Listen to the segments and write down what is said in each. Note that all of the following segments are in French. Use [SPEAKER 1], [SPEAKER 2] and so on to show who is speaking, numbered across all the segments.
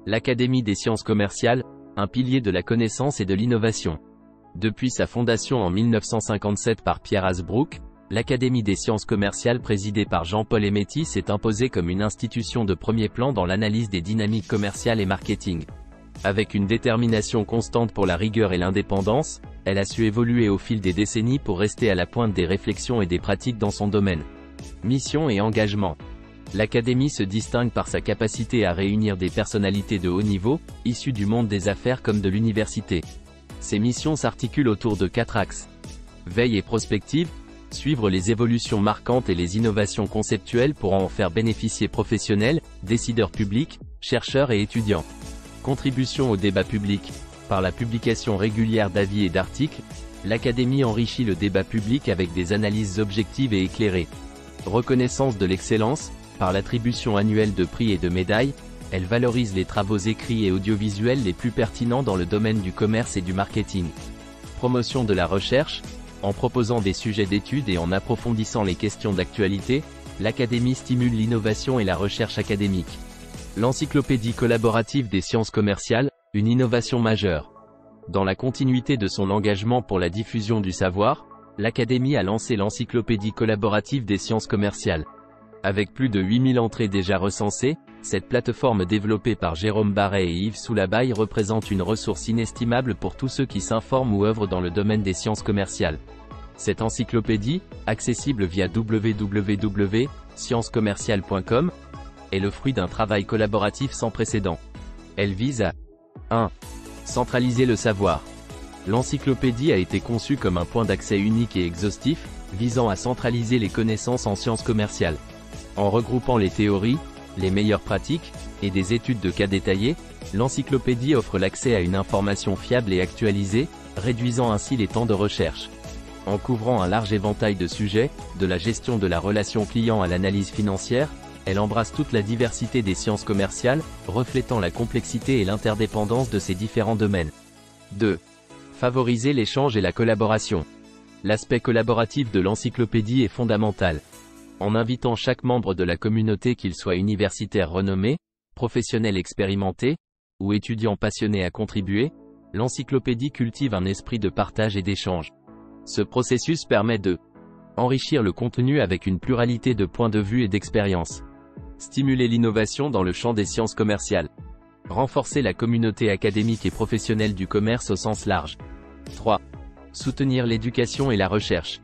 [SPEAKER 1] L'Académie des sciences commerciales, un pilier de la connaissance et de l'innovation. Depuis sa fondation en 1957 par Pierre Hasbrouck, l'Académie des sciences commerciales présidée par Jean-Paul Emetti s'est imposée comme une institution de premier plan dans l'analyse des dynamiques commerciales et marketing. Avec une détermination constante pour la rigueur et l'indépendance, elle a su évoluer au fil des décennies pour rester à la pointe des réflexions et des pratiques dans son domaine. Mission et engagement. L'Académie se distingue par sa capacité à réunir des personnalités de haut niveau, issues du monde des affaires comme de l'université. Ses missions s'articulent autour de 4 axes. Veille et prospective, suivre les évolutions marquantes et les innovations conceptuelles pour en faire bénéficier professionnels, décideurs publics, chercheurs et étudiants. Contribution au débat public. Par la publication régulière d'avis et d'articles, l'Académie enrichit le débat public avec des analyses objectives et éclairées. Reconnaissance de l'excellence. Par l'attribution annuelle de prix et de médailles, elle valorise les travaux écrits et audiovisuels les plus pertinents dans le domaine du commerce et du marketing. Promotion de la recherche. En proposant des sujets d'études et en approfondissant les questions d'actualité, l'Académie stimule l'innovation et la recherche académique. L'encyclopédie collaborative des sciences commerciales, une innovation majeure. Dans la continuité de son engagement pour la diffusion du savoir, l'Académie a lancé l'encyclopédie collaborative des sciences commerciales. Avec plus de 8000 entrées déjà recensées, cette plateforme développée par Jérôme Barret et Yves Soulabaille représente une ressource inestimable pour tous ceux qui s'informent ou œuvrent dans le domaine des sciences commerciales. Cette encyclopédie, accessible via www.sciencescommerciales.com, est le fruit d'un travail collaboratif sans précédent. Elle vise à 1. Centraliser le savoir. L'encyclopédie a été conçue comme un point d'accès unique et exhaustif, visant à centraliser les connaissances en sciences commerciales. En regroupant les théories, les meilleures pratiques, et des études de cas détaillées, l'encyclopédie offre l'accès à une information fiable et actualisée, réduisant ainsi les temps de recherche. En couvrant un large éventail de sujets, de la gestion de la relation client à l'analyse financière, elle embrasse toute la diversité des sciences commerciales, reflétant la complexité et l'interdépendance de ces différents domaines. 2. Favoriser l'échange et la collaboration. L'aspect collaboratif de l'encyclopédie est fondamental. En invitant chaque membre de la communauté, qu'il soit universitaire renommé, professionnel expérimenté, ou étudiant passionné à contribuer, l'encyclopédie cultive un esprit de partage et d'échange. Ce processus permet de enrichir le contenu avec une pluralité de points de vue et d'expériences, stimuler l'innovation dans le champ des sciences commerciales, renforcer la communauté académique et professionnelle du commerce au sens large. 3. Soutenir l'éducation et la recherche.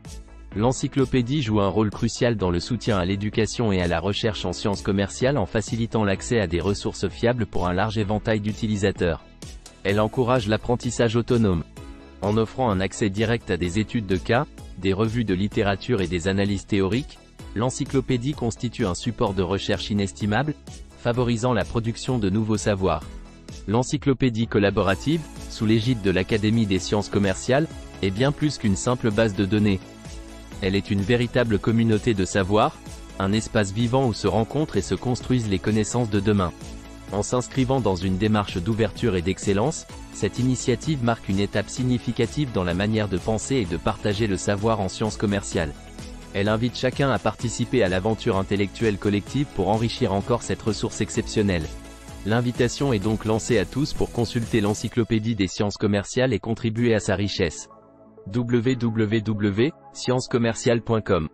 [SPEAKER 1] L'encyclopédie joue un rôle crucial dans le soutien à l'éducation et à la recherche en sciences commerciales en facilitant l'accès à des ressources fiables pour un large éventail d'utilisateurs. Elle encourage l'apprentissage autonome. En offrant un accès direct à des études de cas, des revues de littérature et des analyses théoriques, l'encyclopédie constitue un support de recherche inestimable, favorisant la production de nouveaux savoirs. L'encyclopédie collaborative, sous l'égide de l'Académie des sciences commerciales, est bien plus qu'une simple base de données. Elle est une véritable communauté de savoir, un espace vivant où se rencontrent et se construisent les connaissances de demain. En s'inscrivant dans une démarche d'ouverture et d'excellence, cette initiative marque une étape significative dans la manière de penser et de partager le savoir en sciences commerciales. Elle invite chacun à participer à l'aventure intellectuelle collective pour enrichir encore cette ressource exceptionnelle. L'invitation est donc lancée à tous pour consulter l'encyclopédie des sciences commerciales et contribuer à sa richesse. www.sciencescommerciales.com